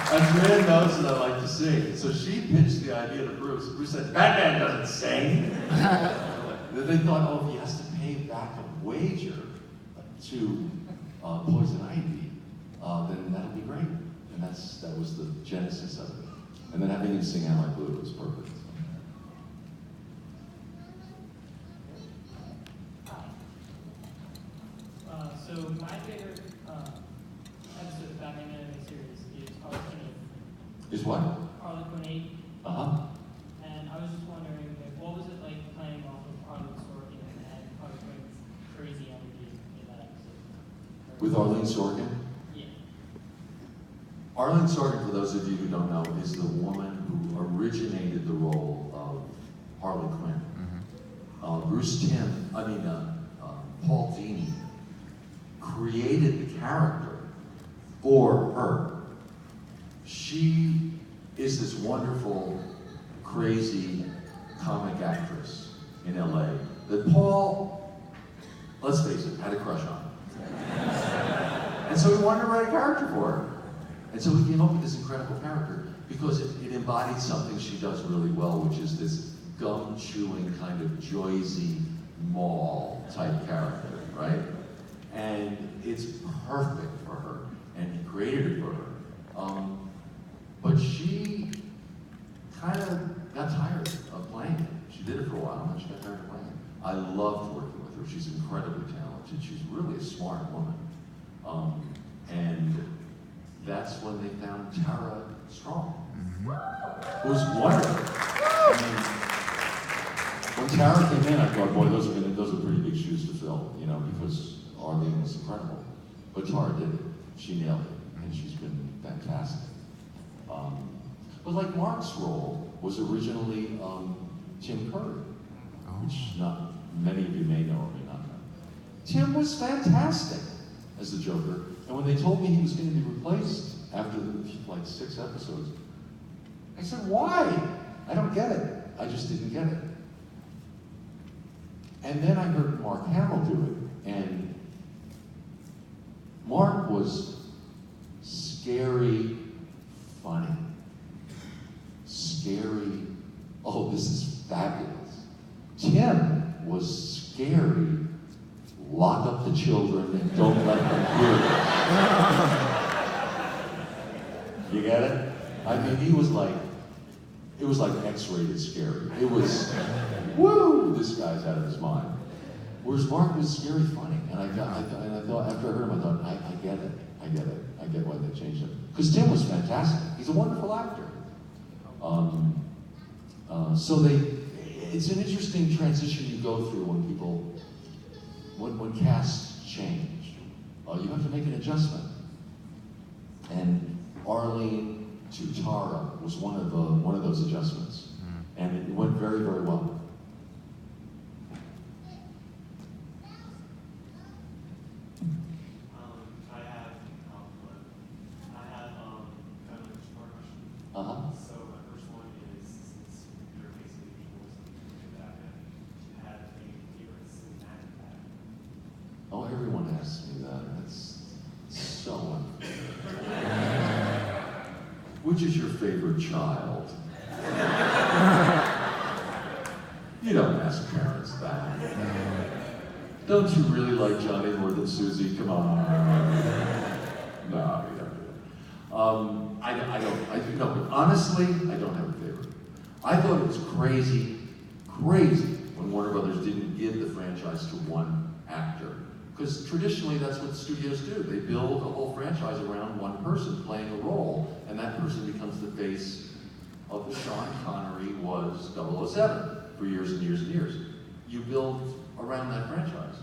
Andrea knows that I like to sing, so she pitched the idea to Bruce. Bruce said, Batman doesn't sing. Then they thought, oh, if he has to pay back a wager to Poison Ivy, then that'll be great. And that was the genesis of it. And then having him sing "Am I Blue" was perfect. So my favorite episode of Batman Animated Series is Harlequin 8. Is what? Harlequin 8. Uh-huh. And I was just wondering, what was it like playing off of Arlen Sorkin and Harlequin's crazy energy in that episode? With Arlene Sorkin? Yeah. Arlene Sorkin, for those of you who don't know, is the woman who originated the role of Harley Quinn. Paul Dini created the character for her. She is this wonderful, crazy comic actress in LA that Paul, let's face it, had a crush on. And so he wanted to write a character for her. And so he came up with this incredible character because it embodied something she does really well, which is this gum-chewing kind of Joyzy Mall type character, right? And it's perfect for her, and he created it for her. But she kind of got tired of playing it. She did it for a while, and then she got tired of playing it. I loved working with her. She's incredibly talented. She's really a smart woman. And that's when they found Tara Strong. It was wonderful. I mean, when Tara came in, I thought, boy, those are pretty big shoes to fill, because Arlene was incredible. But Tara did it. She nailed it, and she's been fantastic. But like Mark's role was originally Tim Curry, which not many of you may know or may not know. Tim was fantastic as the Joker, and when they told me he was going to be replaced after like 6 episodes, I said, why? I don't get it. I just didn't get it. And then I heard Mark Hamill do it, and Mark was scary funny. Scary, oh, this is fabulous. Tim was scary, lock up the children and don't let them hear it. You get it? I mean, it was like X-rated scary. It was, woo, this guy's out of his mind. Whereas Mark was scary funny, and I thought after I heard him, I thought, I get it. I get why they changed him. Because Tim was fantastic. He's a wonderful actor. It's an interesting transition you go through when casts change. You have to make an adjustment. And Arlene to Tara was one of those adjustments, and it went very, very well. So my first one is, since you're basically voicing Batman, had a favorite cinematic. Oh, everyone asks me that. That's so unfair. Which is your favorite child? You don't ask parents that. Don't you really like Johnny more than Susie? Come on. No, you don't do it. But honestly, I don't have a favorite. I thought it was crazy when Warner Brothers didn't give the franchise to one actor. Because traditionally, that's what studios do. They build a whole franchise around one person playing a role, and that person becomes the face of the Sean Connery was 007 for years and years and years. You build around that franchise.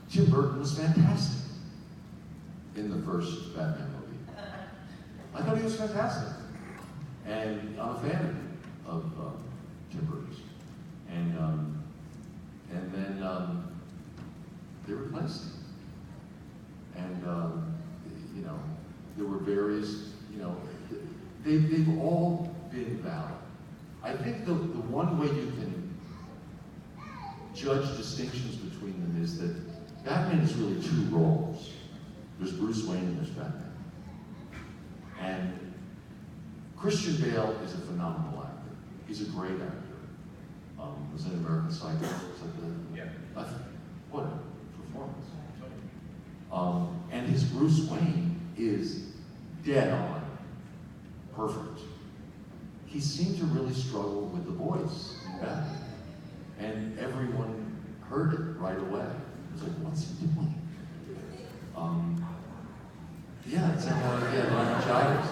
Tim Burton was fantastic in the first Batman movie. I thought he was fantastic. And I'm a fan of Tim Burton's. And then they replaced him. And, there were various, they've all been valid. I think the one way you can judge distinctions between them is that Batman is really two roles. There's Bruce Wayne and there's Batman. And Christian Bale is a phenomenal actor. He's a great actor. Was it American Psycho? Yeah. What a performance. And his Bruce Wayne is dead on. Perfect. He seemed to really struggle with the voice in Batman. And everyone heard it right away. It was like, what's he doing? Yeah, it's laryngitis.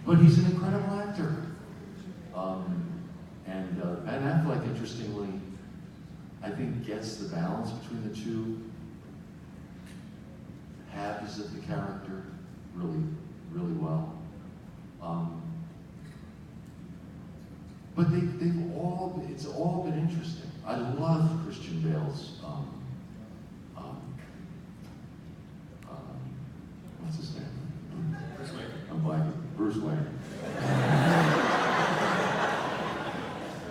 But he's an incredible actor. Ben Affleck, interestingly, I think gets the balance between the two halves of the character really, really well. But it's all been interesting. I love Christian Bale's, what's his name? Bruce Wayne. I'm blanking. Bruce Wayne.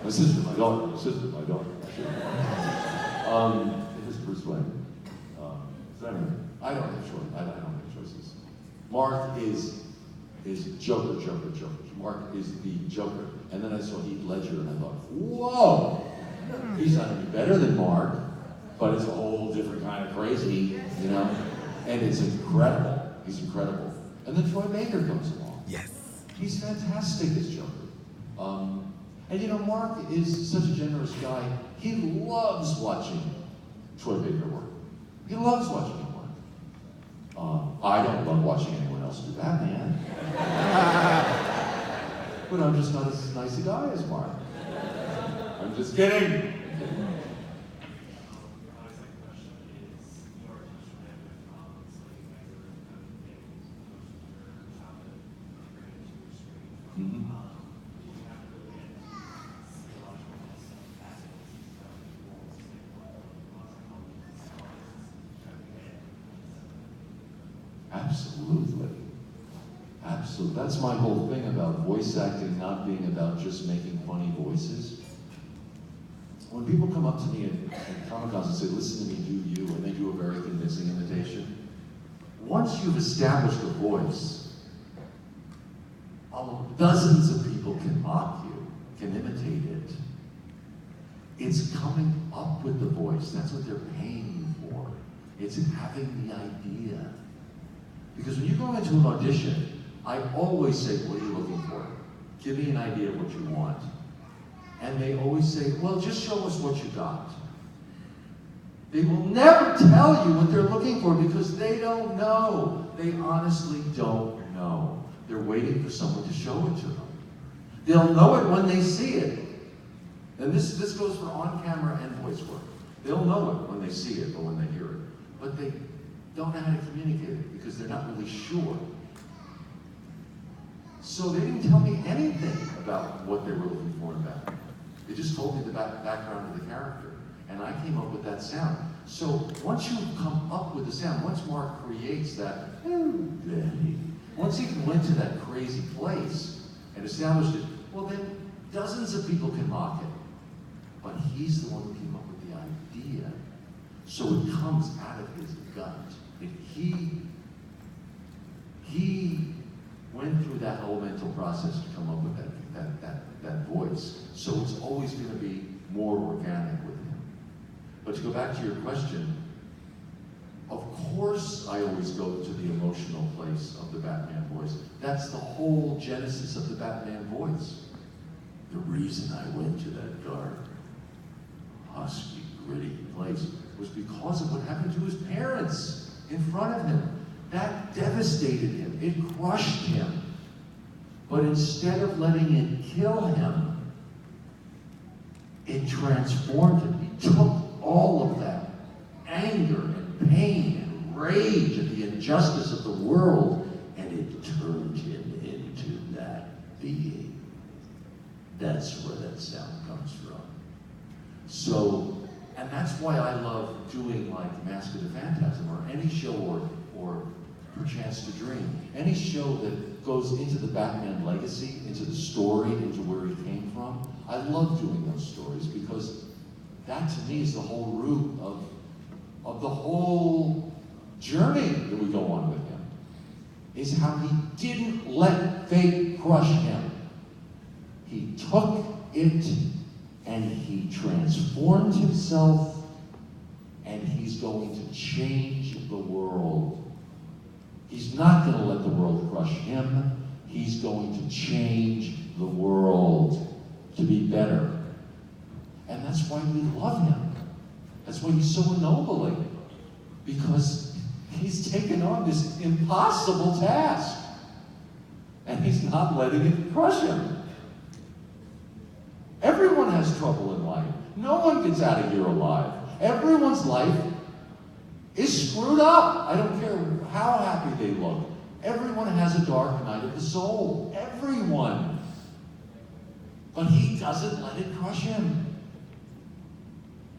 My sister, my daughter. It is Bruce Wayne. So anyway, I don't have choices. Mark is Joker. Mark is the Joker. And then I saw Heath Ledger and I thought, whoa! He's not any better than Mark, but it's a whole different kind of crazy, you know? And it's incredible. He's incredible. And then Troy Baker comes along. Yes. He's fantastic as Joker. And you know, Mark is such a generous guy. He loves watching Troy Baker work. He loves watching him work. I don't love watching anyone else do Batman. But I'm just not as nice a guy as Mark. I'm just kidding. Absolutely. That's my whole thing about voice acting not being about just making funny voices. When people come up to me at Comic-Cons and say, listen to me do you, and they do a very convincing imitation, once you've established a voice, dozens of people can mock you, can imitate it. It's coming up with the voice. That's what they're paying you for. It's having the idea. Because when you go into an audition, I always say, what are you looking for? Give me an idea of what you want. And they always say, well, just show us what you got. They will never tell you what they're looking for because they don't know. They honestly don't know. They're waiting for someone to show it to them. They'll know it when they see it. And this goes for on-camera and voice work. They'll know it when they see it or when they hear it. But they don't know how to communicate it because they're not really sure. So they didn't tell me anything about what they were looking for in Batman. They just told me the background of the character. And I came up with that sound. So once you come up with the sound, once Mark creates that, once he went to that crazy place and established it, well then dozens of people can mock it. But he's the one who came up with the idea. So it comes out of his gut. He went through that whole mental process to come up with that voice. So it's always going to be more organic with him. But to go back to your question, of course I always go to the emotional place of the Batman voice. That's the whole genesis of the Batman voice. The reason I went to that dark, husky, gritty place was because of what happened to his parents in front of him. That devastated him. It crushed him. But instead of letting it kill him, it transformed him. He took all of that anger and pain and rage at the injustice of the world, and it turned him into that being. That's where that sound comes from. So, and that's why I love doing like Mask of the Phantasm or any show or Chance to Dream. Any show that goes into the Batman legacy, into the story, into where he came from. I love doing those stories because that to me is the whole root of the whole journey that we go on with him, is how he didn't let fate crush him. He took it and he transformed himself, and he's going to change the world. He's not going to let the world crush him. He's going to change the world to be better. And that's why we love him. That's why he's so ennobling. Because he's taken on this impossible task. And he's not letting it crush him. Everyone has trouble in life. No one gets out of here alive. Everyone's life is screwed up. I don't care how happy they look. Everyone has a dark night of the soul. Everyone. But he doesn't let it crush him.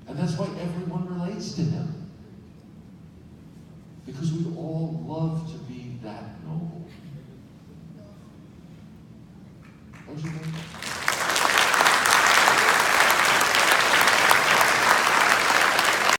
And that's why everyone relates to him. Because we all love to be that